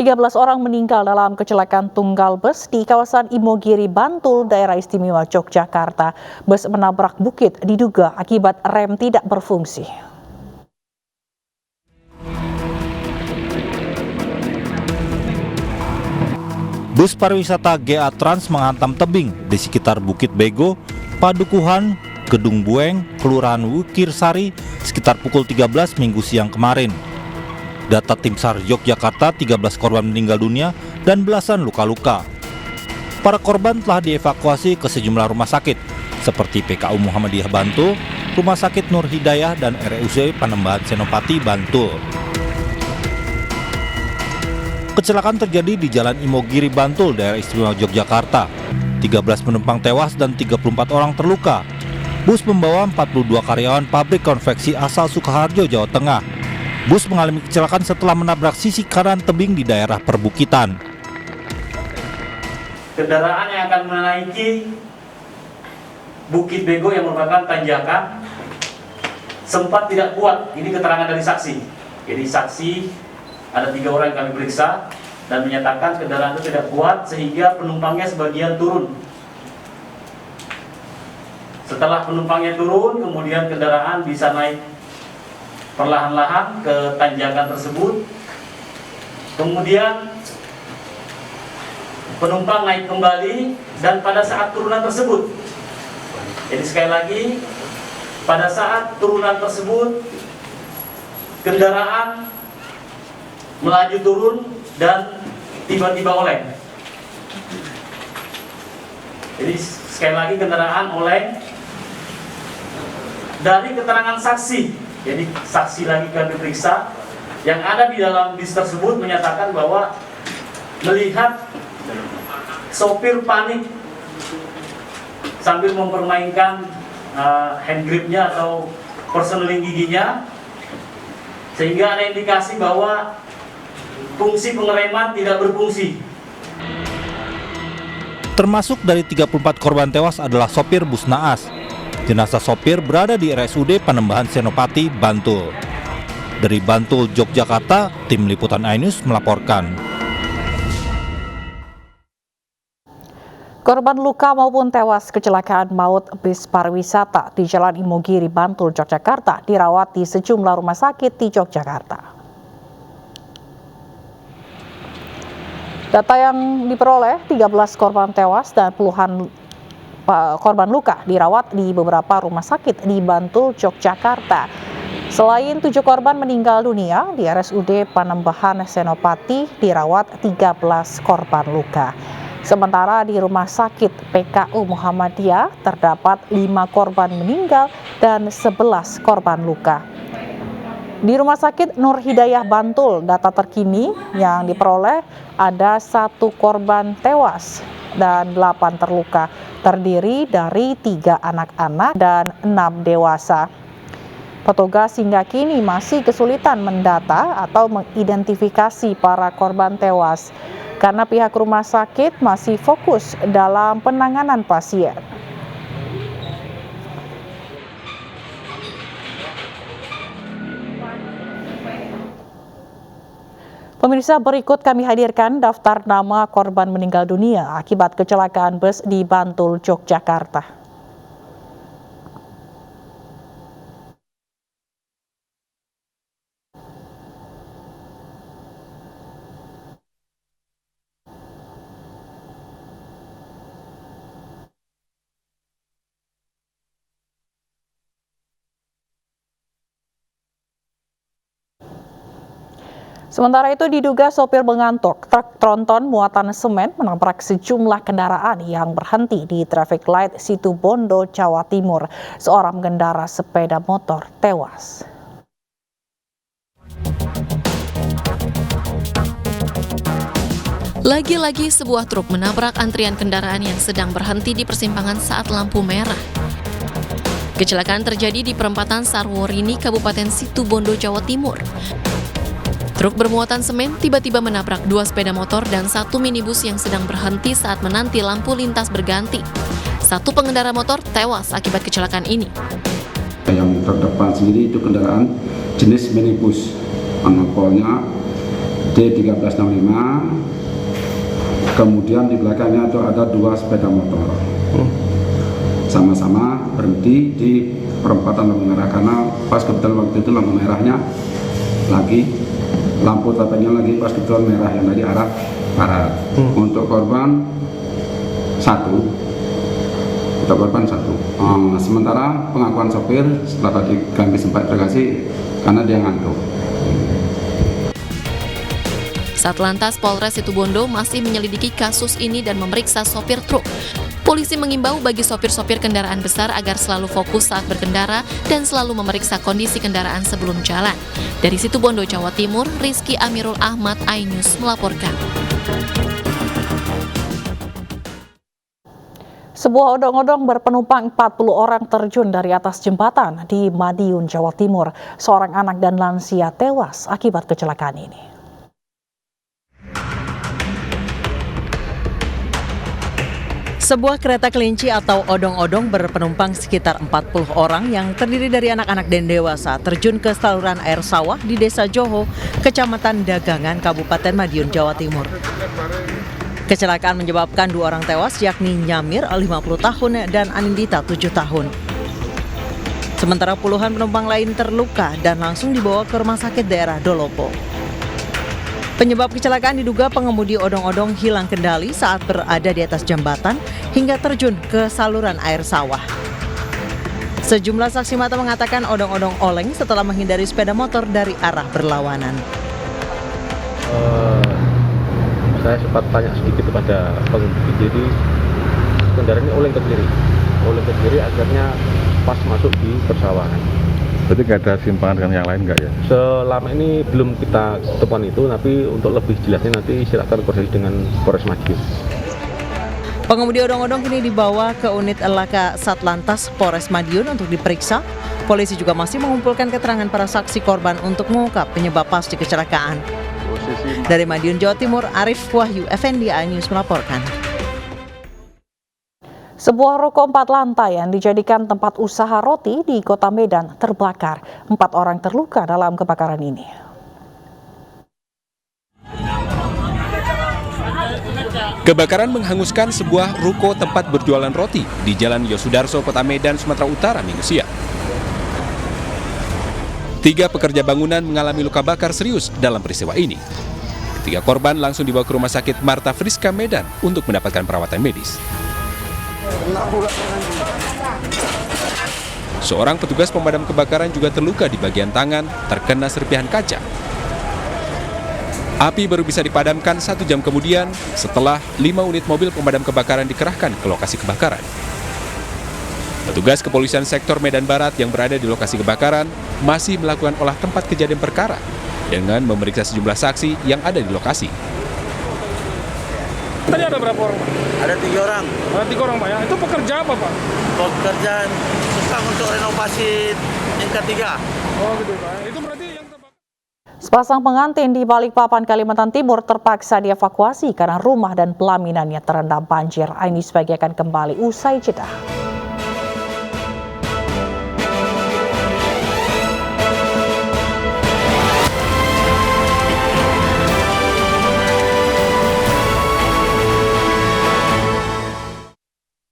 13 orang meninggal dalam kecelakaan tunggal bus di kawasan Imogiri, Bantul, Daerah Istimewa Yogyakarta. Bus menabrak bukit diduga akibat rem tidak berfungsi. Bus pariwisata GA Trans menghantam tebing di sekitar Bukit Bego, Padukuhan, Gedung Bueng, Kelurahan Wukirsari sekitar pukul 13 Minggu siang kemarin. Data Tim SAR Yogyakarta, 13 korban meninggal dunia dan belasan luka-luka. Para korban telah dievakuasi ke sejumlah rumah sakit seperti PKU Muhammadiyah Bantul, Rumah Sakit Nur Hidayah dan RSUD Panembahan Senopati Bantul. Kecelakaan terjadi di Jalan Imogiri Bantul, Daerah Istimewa Yogyakarta. 13 penumpang tewas dan 34 orang terluka. Bus membawa 42 karyawan pabrik konveksi asal Sukoharjo, Jawa Tengah. Bus mengalami kecelakaan setelah menabrak sisi kanan tebing di daerah perbukitan. Kendaraan yang akan menaiki Bukit Bego yang merupakan tanjakan sempat tidak kuat. Ini keterangan dari saksi. Jadi saksi ada 3 orang yang kami periksa dan menyatakan kendaraan itu tidak kuat sehingga penumpangnya sebagian turun. Setelah penumpangnya turun, kemudian kendaraan bisa naik perlahan-lahan ke tanjakan tersebut. Kemudian penumpang naik kembali dan pada saat turunan tersebut, jadi sekali lagi, pada saat turunan tersebut kendaraan melaju turun dan tiba-tiba oleng. Jadi sekali lagi kendaraan oleng. Dari keterangan saksi, jadi saksi lagi kami periksa, yang ada di dalam bis tersebut menyatakan bahwa melihat sopir panik sambil mempermainkan hand gripnya atau personeling giginya, sehingga ada indikasi bahwa fungsi pengereman tidak berfungsi. Termasuk dari 34 korban tewas adalah sopir bus naas. Jenazah sopir berada di RSUD Panembahan Senopati, Bantul. Dari Bantul, Yogyakarta, Tim Liputan iNews melaporkan. Korban luka maupun tewas kecelakaan maut bis pariwisata di Jalan Imogiri, Bantul, Yogyakarta dirawat di sejumlah rumah sakit di Yogyakarta. Data yang diperoleh, 13 korban tewas dan puluhan korban luka dirawat di beberapa rumah sakit di Bantul, Yogyakarta. Selain 7 korban meninggal dunia, di RSUD Panembahan Senopati dirawat 13 korban luka. Sementara di Rumah Sakit PKU Muhammadiyah terdapat 5 korban meninggal dan 11 korban luka. Di Rumah Sakit Nur Hidayah Bantul, data terkini yang diperoleh ada 1 korban tewas dan 8 terluka, terdiri dari 3 anak-anak dan 6 dewasa. Petugas hingga kini masih kesulitan mendata atau mengidentifikasi para korban tewas karena pihak rumah sakit masih fokus dalam penanganan pasien. Pemirsa, berikut kami hadirkan daftar nama korban meninggal dunia akibat kecelakaan bus di Bantul, Yogyakarta. Sementara itu diduga sopir mengantuk, truk tronton muatan semen menabrak sejumlah kendaraan yang berhenti di traffic light Situbondo, Jawa Timur. Seorang pengendara sepeda motor tewas. Lagi-lagi sebuah truk menabrak antrian kendaraan yang sedang berhenti di persimpangan saat lampu merah. Kecelakaan terjadi di perempatan Sarworini, Kabupaten Situbondo, Jawa Timur. Truk bermuatan semen tiba-tiba menabrak 2 sepeda motor dan 1 minibus yang sedang berhenti saat menanti lampu lintas berganti. 1 pengendara motor tewas akibat kecelakaan ini. Yang terdepan sendiri itu kendaraan jenis minibus, pengepolnya D1365. Kemudian di belakangnya itu ada 2 sepeda motor. Sama-sama berhenti di perempatan lampu merah karena pas kebetulan waktu itu lampu merahnya lagi, lampu tapenya lagi pas kebetulan merah yang dari arah barat. Untuk korban satu. Sementara pengakuan sopir setelah tadi kami sempat interogasi karena dia ngantuk. Satlantas Polres Situbondo masih menyelidiki kasus ini dan memeriksa sopir truk. Polisi mengimbau bagi sopir-sopir kendaraan besar agar selalu fokus saat berkendara dan selalu memeriksa kondisi kendaraan sebelum jalan. Dari Situbondo, Jawa Timur, Rizky Amirul Ahmad, iNews melaporkan. Sebuah odong-odong berpenumpang 40 orang terjun dari atas jembatan di Madiun, Jawa Timur. Seorang anak dan lansia tewas akibat kecelakaan ini. Sebuah kereta kelinci atau odong-odong berpenumpang sekitar 40 orang yang terdiri dari anak-anak dan dewasa terjun ke saluran air sawah di Desa Joho, Kecamatan Dagangan, Kabupaten Madiun, Jawa Timur. Kecelakaan menyebabkan 2 orang tewas, yakni Nyamir 50 tahun dan Anindita 7 tahun. Sementara puluhan penumpang lain terluka dan langsung dibawa ke rumah sakit daerah Dolopo. Penyebab kecelakaan diduga pengemudi odong-odong hilang kendali saat berada di atas jembatan hingga terjun ke saluran air sawah. Sejumlah saksi mata mengatakan odong-odong oleng setelah menghindari sepeda motor dari arah berlawanan. Saya sempat tanya sedikit kepada pengemudi, jadi kendaraan ini oleng ke kiri akhirnya pas masuk di persawahan. Berarti nggak ada simpangan dengan yang lain nggak ya? Selama ini belum kita temukan itu, tapi untuk lebih jelasnya nanti silakan koordinasi dengan Polres Madiun. Pengemudi odong-odong kini dibawa ke unit Laka Satlantas Polres Madiun untuk diperiksa. Polisi juga masih mengumpulkan keterangan para saksi korban untuk mengungkap penyebab pasti kecelakaan. Dari Madiun, Jawa Timur, Arif Wahyu, FND iNews melaporkan. Sebuah ruko 4 lantai yang dijadikan tempat usaha roti di Kota Medan terbakar. 4 orang terluka dalam kebakaran ini. Kebakaran menghanguskan sebuah ruko tempat berjualan roti di Jalan Yosudarso, Kota Medan, Sumatera Utara, Minggu siang. 3 pekerja bangunan mengalami luka bakar serius dalam peristiwa ini. 3 korban langsung dibawa ke Rumah Sakit Marta Friska Medan untuk mendapatkan perawatan medis. Seorang petugas pemadam kebakaran juga terluka di bagian tangan terkena serpihan kaca. Api baru bisa dipadamkan 1 jam kemudian setelah 5 unit mobil pemadam kebakaran dikerahkan ke lokasi kebakaran. Petugas kepolisian sektor Medan Barat yang berada di lokasi kebakaran masih melakukan olah tempat kejadian perkara dengan memeriksa sejumlah saksi yang ada di lokasi. Tadi ada berapa orang, Pak? Ada 3 orang. Ada 3 orang, Pak, ya? Itu pekerja apa, Pak? Pekerjaan tukang untuk renovasi tingkat 3. Oh, gitu, Pak. Itu berarti yang terbakar. Sepasang pengantin di Balikpapan, Kalimantan Timur terpaksa dievakuasi karena rumah dan pelaminannya terendam banjir. Ini sebagai akan kembali usai jeda.